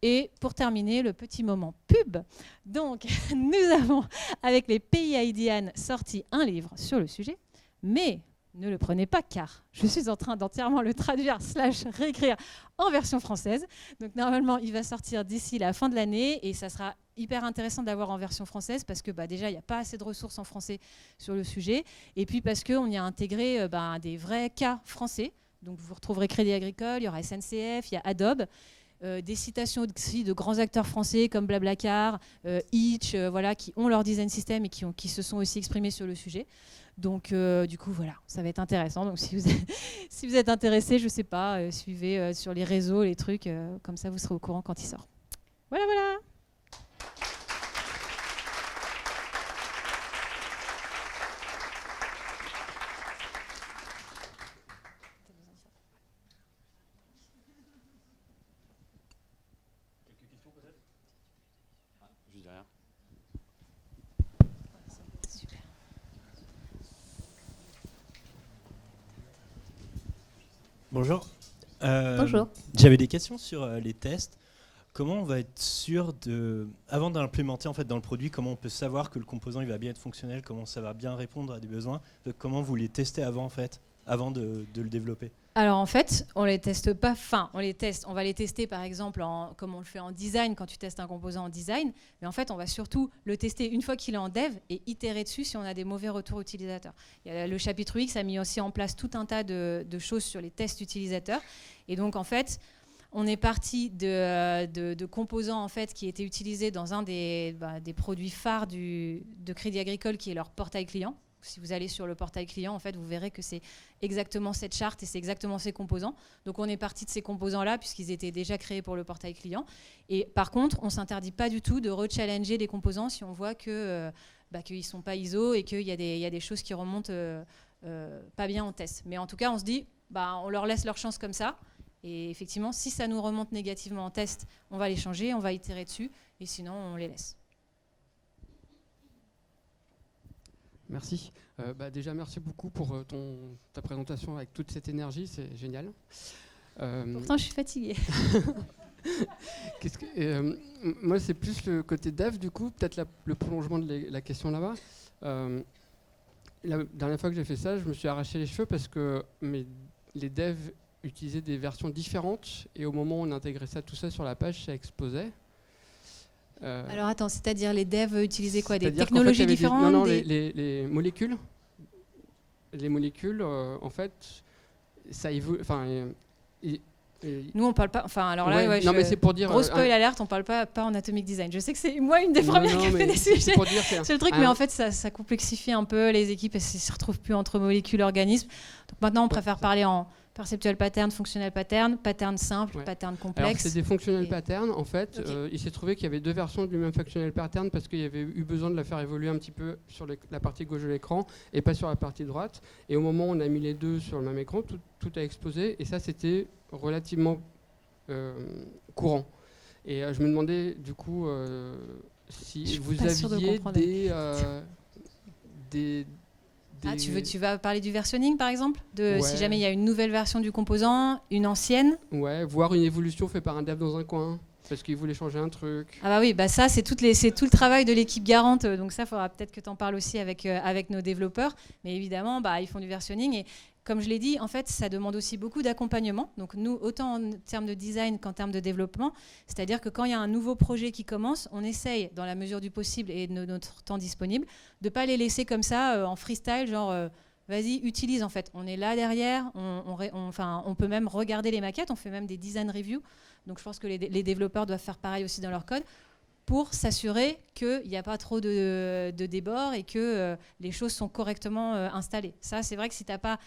Et pour terminer, le petit moment pub. Donc nous avons, avec les pays IDEAN, sorti un livre sur le sujet, mais ne le prenez pas car je suis en train d'entièrement le traduire / réécrire en version française. Donc normalement, il va sortir d'ici la fin de l'année et ça sera hyper intéressant d'avoir en version française parce que déjà, il n'y a pas assez de ressources en français sur le sujet. Et puis parce qu'on y a intégré des vrais cas français. Donc vous retrouverez Crédit Agricole, il y aura SNCF, il y a Adobe. Des citations aussi de grands acteurs français comme Blablacar, Itch, qui ont leur design system et qui se sont aussi exprimés sur le sujet. Donc du coup voilà, ça va être intéressant. Donc si vous êtes intéressé, je sais pas, suivez sur les réseaux les trucs, comme ça vous serez au courant quand il sort. Voilà. Bonjour. Bonjour. J'avais des questions sur les tests. Comment on va être sûr avant d'implémenter en fait dans le produit, comment on peut savoir que le composant il va bien être fonctionnel, comment ça va bien répondre à des besoins, comment vous les testez avant de le développer? Alors en fait, on les teste pas on les teste. On va les tester par exemple comme on le fait en design quand tu testes un composant en design. Mais en fait, on va surtout le tester une fois qu'il est en dev et itérer dessus si on a des mauvais retours utilisateurs. Le chapitre X a mis aussi en place tout un tas de choses sur les tests utilisateurs. Et donc en fait, On est parti de composants en fait, qui étaient utilisés dans un des produits phares de Crédit Agricole, qui est leur portail client. Si vous allez sur le portail client, en fait, vous verrez que c'est exactement cette charte et c'est exactement ces composants. Donc on est parti de ces composants-là puisqu'ils étaient déjà créés pour le portail client. Et par contre, on ne s'interdit pas du tout de rechallenger des composants si on voit qu'ils ne sont pas ISO et qu'il y a des choses qui remontent pas bien en test. Mais en tout cas, on se dit, on leur laisse leur chance comme ça. Et effectivement, si ça nous remonte négativement en test, on va les changer, on va itérer dessus. Et sinon, on les laisse. Merci. Déjà, merci beaucoup pour ta présentation avec toute cette énergie, c'est génial. Pourtant, je suis fatiguée. Moi, c'est plus le côté dev, du coup, peut-être le prolongement de la question là-bas. La dernière fois que j'ai fait ça, je me suis arraché les cheveux parce que les devs utilisaient des versions différentes et au moment où on intégrait tout ça sur la page, ça explosait. Alors attends, c'est-à-dire les devs utilisaient quoi? Des C'est-à-dire technologies qu'en fait, différentes? les molécules. Les molécules, en fait, ça évolue. Nous, on parle pas. Enfin, alors là, non, mais c'est pour dire. Gros spoil alerte, on parle pas en atomic design. Je sais que c'est moi une des premières qui fait des sujets. C'est le truc, mais en fait, ça complexifie un peu les équipes et ça se retrouve plus entre molécules, organismes. Donc maintenant, on préfère parler en perceptual pattern, functional pattern, pattern simple, pattern complexe. Alors, c'est des functional patterns. En fait, il s'est trouvé qu'il y avait deux versions du même functional pattern parce qu'il y avait eu besoin de la faire évoluer un petit peu sur la partie gauche de l'écran et pas sur la partie droite. Et au moment où on a mis les deux sur le même écran, tout a explosé. Et ça, c'était relativement courant. Et je me demandais, du coup, si vous aviez des tu vas parler du versionning, par exemple, si jamais il y a une nouvelle version du composant, une ancienne. Ouais, voir une évolution faite par un dev dans un coin, parce qu'il voulait changer un truc. Ah bah oui, ça c'est tout le travail de l'équipe garante, donc ça, il faudra peut-être que tu en parles aussi avec nos développeurs. Mais évidemment, ils font du versionning et comme je l'ai dit, en fait, ça demande aussi beaucoup d'accompagnement. Donc nous, autant en termes de design qu'en termes de développement, c'est-à-dire que quand il y a un nouveau projet qui commence, on essaye, dans la mesure du possible et de notre temps disponible, de ne pas les laisser comme ça, en freestyle, genre, vas-y, utilise en fait. On est là derrière, on peut même regarder les maquettes, on fait même des design reviews. Donc je pense que les développeurs doivent faire pareil aussi dans leur code, pour s'assurer qu'il n'y a pas trop de débords et que les choses sont correctement installées. Ça, c'est vrai que si tu n'as pas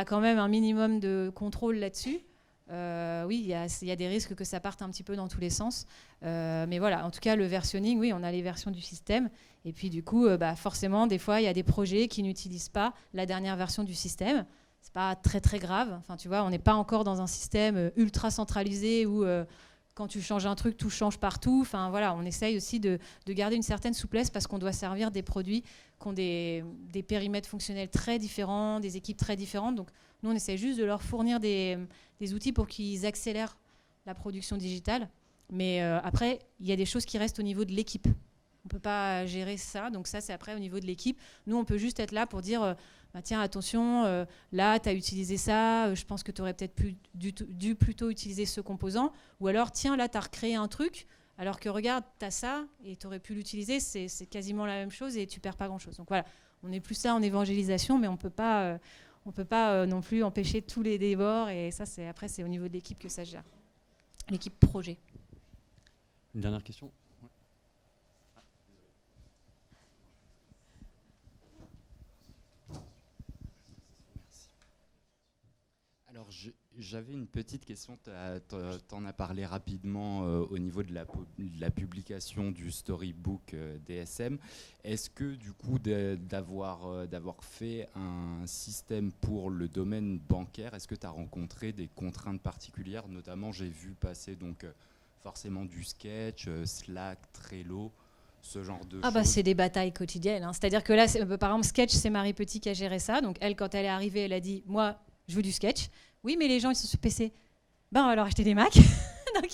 quand même un minimum de contrôle là-dessus, oui, il y a des risques que ça parte un petit peu dans tous les sens. Mais voilà, en tout cas, le versionning, oui, on a les versions du système. Et puis du coup, forcément, des fois, il y a des projets qui n'utilisent pas la dernière version du système. C'est pas très, très grave. Enfin, tu vois, on n'est pas encore dans un système ultra centralisé où quand tu changes un truc, tout change partout. Enfin, voilà, on essaye aussi de garder une certaine souplesse parce qu'on doit servir des produits qui ont des périmètres fonctionnels très différents, des équipes très différentes. Donc, nous, on essaie juste de leur fournir des outils pour qu'ils accélèrent la production digitale. Mais après, il y a des choses qui restent au niveau de l'équipe. On ne peut pas gérer ça. Donc ça, c'est après au niveau de l'équipe. Nous, on peut juste être là pour dire tiens, attention, là, tu as utilisé ça. Je pense que tu aurais peut-être dû plutôt utiliser ce composant. Ou alors, tiens, là, tu as recréé un truc. Alors que regarde, tu as ça et tu aurais pu l'utiliser. C'est quasiment la même chose et tu ne perds pas grand-chose. Donc voilà, on est plus là en évangélisation, mais on ne peut pas non plus empêcher tous les débords. Et ça, après, c'est au niveau de l'équipe que ça se gère. L'équipe projet. Une dernière question ? Alors, j'avais une petite question. Tu en as parlé rapidement au niveau de la publication du storybook DSM. Est-ce que, du coup, d'avoir fait un système pour le domaine bancaire, est-ce que tu as rencontré des contraintes particulières? Notamment, j'ai vu passer forcément du Sketch, Slack, Trello, ce genre de choses. C'est des batailles quotidiennes. Hein. C'est-à-dire que là, par exemple, Sketch, c'est Marie Petit qui a géré ça. Donc, elle, quand elle est arrivée, elle a dit « Moi, je veux du Sketch. » Oui, mais les gens, ils sont sur PC. On va leur acheter des Mac. Donc,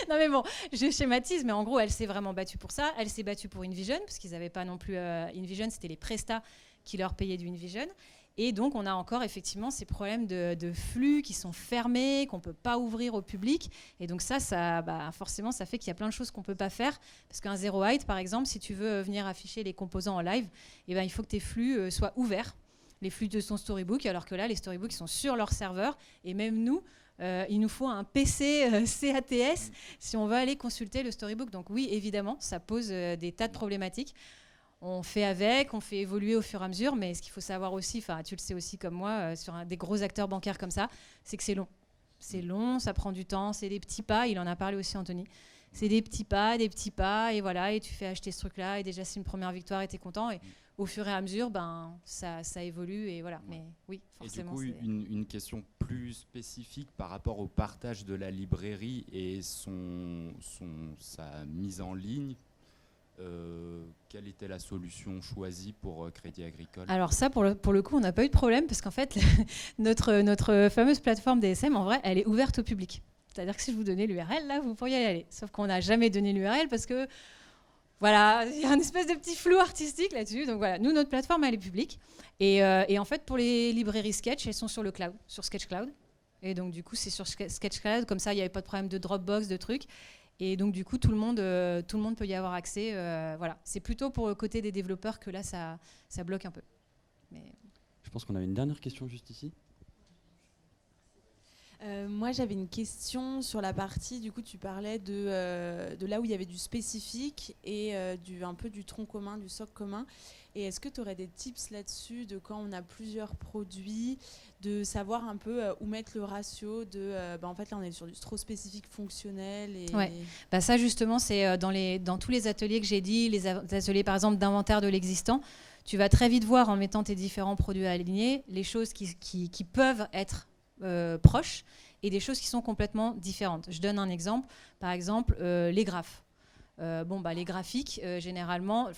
non, mais bon, je schématise, mais en gros, elle s'est vraiment battue pour ça. Elle s'est battue pour InVision, parce qu'ils n'avaient pas non plus InVision, c'était les prestats qui leur payaient du InVision. Et donc, on a encore effectivement ces problèmes de flux qui sont fermés, qu'on ne peut pas ouvrir au public. Et donc ça forcément, ça fait qu'il y a plein de choses qu'on ne peut pas faire. Parce qu'un zero height, par exemple, si tu veux venir afficher les composants en live, il faut que tes flux soient ouverts. les flux de son storybook, alors que là, les storybooks ils sont sur leur serveur, et même nous, il nous faut un PC CATS si on veut aller consulter le storybook. Donc oui, évidemment, ça pose des tas de problématiques. On fait avec, on fait évoluer au fur et à mesure, mais ce qu'il faut savoir aussi, enfin tu le sais aussi comme moi, sur des gros acteurs bancaires comme ça, c'est que c'est long. C'est long, ça prend du temps, c'est des petits pas, il en a parlé aussi Anthony. C'est des petits pas, et voilà, et tu fais acheter ce truc-là, et déjà c'est une première victoire, et t'es content, et au fur et à mesure, ben, ça évolue, et voilà. Mais oui, forcément. Et du coup, une question plus spécifique par rapport au partage de la librairie et sa mise en ligne. Quelle était la solution choisie pour Crédit Agricole? Alors ça, pour le coup, on n'a pas eu de problème, parce qu'en fait, notre fameuse plateforme DSM, en vrai, elle est ouverte au public. C'est-à-dire que si je vous donnais l'URL, là, vous pourriez y aller. Sauf qu'on n'a jamais donné l'URL parce que, voilà, il y a une espèce de petit flou artistique là-dessus. Donc voilà, nous, notre plateforme, elle est publique. Et en fait, pour les librairies Sketch, elles sont sur le cloud, sur Sketch Cloud. Et donc, du coup, c'est sur Sketch Cloud. Comme ça, il n'y avait pas de problème de Dropbox, de trucs. Et donc, du coup, tout le monde peut y avoir accès. Voilà. C'est plutôt pour le côté des développeurs que là, ça bloque un peu. Mais... Je pense qu'on avait une dernière question juste ici. Moi, j'avais une question sur la partie, du coup, tu parlais de là où il y avait du spécifique et un peu du tronc commun, du socle commun. Et est-ce que tu aurais des tips là-dessus de quand on a plusieurs produits, de savoir un peu où mettre le ratio de... en fait, là, on est sur du trop spécifique fonctionnel. Et... Ouais. Bah, ça, justement, c'est dans tous les ateliers que j'ai dit, les ateliers, par exemple, d'inventaire de l'existant, tu vas très vite voir, en mettant tes différents produits alignés, les choses qui peuvent être proches et des choses qui sont complètement différentes. Je donne un exemple. Par exemple, les graphes. Les graphiques, généralement,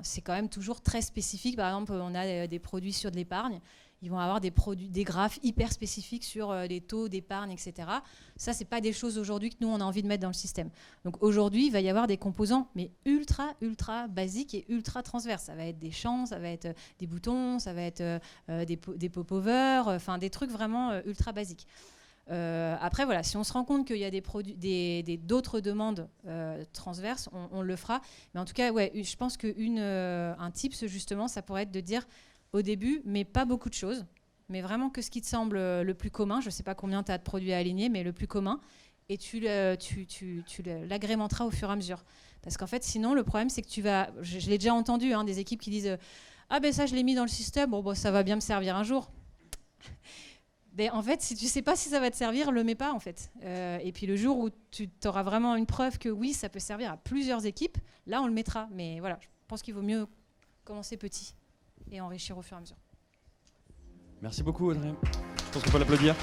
c'est quand même toujours très spécifique. Par exemple, on a des produits sur de l'épargne. Ils vont avoir des graphes hyper spécifiques sur les taux d'épargne, etc. Ça, c'est pas des choses aujourd'hui que nous, on a envie de mettre dans le système. Donc aujourd'hui, il va y avoir des composants, mais ultra, ultra basiques et ultra transverses. Ça va être des champs, ça va être des boutons, ça va être des pop-overs, des trucs vraiment ultra basiques. Après, voilà, si on se rend compte qu'il y a d'autres demandes transverses, on le fera. Mais en tout cas, ouais, je pense qu'un tips, justement, ça pourrait être de dire au début, mais pas beaucoup de choses, mais vraiment que ce qui te semble le plus commun. Je ne sais pas combien tu as de produits alignés, mais le plus commun. Et tu l'agrémenteras au fur et à mesure. Parce qu'en fait, sinon, le problème, c'est que je l'ai déjà entendu, des équipes qui disent « Ah ben ça, je l'ai mis dans le système, ça va bien me servir un jour ». Mais en fait, si tu ne sais pas si ça va te servir, le mets pas en fait. Et puis le jour où tu auras vraiment une preuve que oui, ça peut servir à plusieurs équipes, là on le mettra. Mais voilà, je pense qu'il vaut mieux commencer petit et enrichir au fur et à mesure. Merci beaucoup Audrey. Je pense qu'on peut l'applaudir.